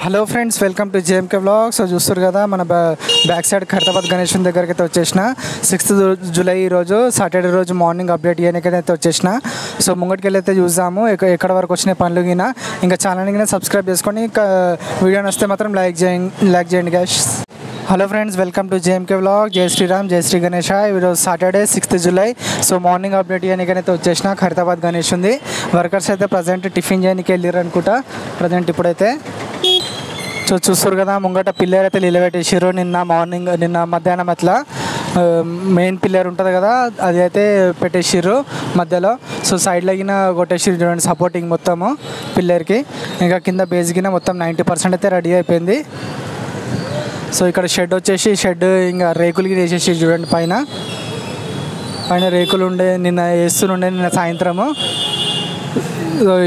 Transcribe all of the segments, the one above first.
Hello friends, welcome to JMK vlog. So చూస్తారు కదా మన బ్యాక్ సైడ్ ఖైరతాబాద్ గణేశన్ దగ్గరికి అయితే వచ్చేసిన 6th జూలై ఈరోజు సాటర్డే రోజు మార్నింగ్ అప్డేట్ చేయడానికైతే వచ్చేసిన. సో ముంగటికి వెళ్ళి అయితే చూద్దాము ఎక్కడ వరకు వచ్చిన పనులు గినా. ఇంకా ఛానల్ని సబ్స్క్రైబ్ చేసుకొని ఇంకా వీడియో నచ్చితే మాత్రం లైక్ చేయండి guys. Hello friends, welcome to JMK vlog. జై శ్రీరామ్, జై శ్రీ గణేష. ఈరోజు Saturday 6th July. So morning update చేయడానికైతే వచ్చేసిన ఖైరతాబాద్ గణేష్ ఉంది. వర్కర్స్ అయితే ప్రజెంట్ టిఫిన్ చేయడానికి వెళ్ళారు అనుకుంటా ప్రజెంట్ ఇప్పుడైతే. సో చూస్తారు కదా ముంగట పిల్లర్ అయితే నిలబెట్టేసారు నిన్న మధ్యాహ్నం అట్లా. మెయిన్ పిల్లర్ ఉంటుంది కదా, అది అయితే పెట్టేసారు మధ్యలో. సో సైడ్లో గిన కొట్టేసారు చూడండి, సపోర్టింగ్ మొత్తము పిల్లర్కి. ఇంకా కింద బేస్ గిన మొత్తం 90% అయితే రెడీ అయిపోయింది. సో ఇక్కడ షెడ్ వచ్చేసి ఇంకా రేకులకి వేసేసి చూడండి. పైన రేకులు నిన్న వేస్తుండే నిన్న సాయంత్రము.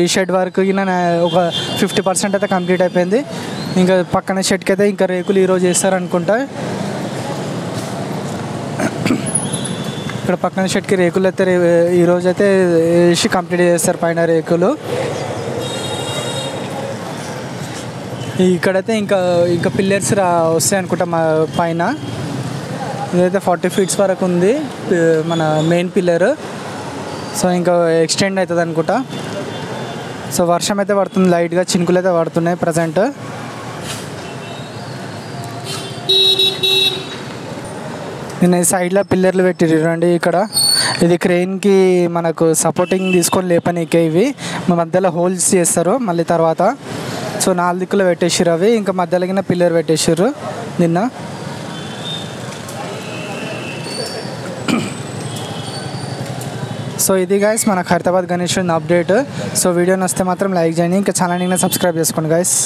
ఈ షెడ్ వర్క్ కింద ఒక 50% అయితే కంప్లీట్ అయిపోయింది. ఇంకా పక్కన షెడ్కి అయితే ఇంకా రేకులు ఈరోజు వేస్తారనుకుంటా. ఇక్కడ పక్కన షెడ్కి రేకులు అయితే ఈరోజు అయితే వేసి కంప్లీట్ చేస్తారు పైన రేకులు. ఇక్కడైతే ఇంకా పిల్లర్స్ వస్తాయి అనుకుంటా మా పైన. ఇదైతే 40 feet వరకు ఉంది మన మెయిన్ పిల్లర్. సో ఇంకా ఎక్స్టెండ్ అవుతుంది అనుకుంటా. సో వర్షం అయితే పడుతుంది, లైట్గా చినుకులు అయితే పడుతున్నాయి ప్రజెంట్. నిన్న ఈ సైడ్లో పిల్లర్లు పెట్టిర్రు చూడండి. ఇక్కడ ఇది క్రెయిన్కి మనకు సపోర్టింగ్ తీసుకొని లేపనీకే ఇవి మధ్యలో హోల్స్ చేస్తారు మళ్ళీ తర్వాత. సో 4 దిక్కులు పెట్టేసారు అవి. ఇంకా మధ్యలో కింద పిల్లర్ పెట్టేసారు నిన్న. సో ఇది గైస్ మన Khairatabad Ganesh update. So video నచ్చితే మాత్రం లైక్ చేయండి, ఇంకా ఛానల్ని సబ్స్క్రైబ్ చేసుకోండి గైస్.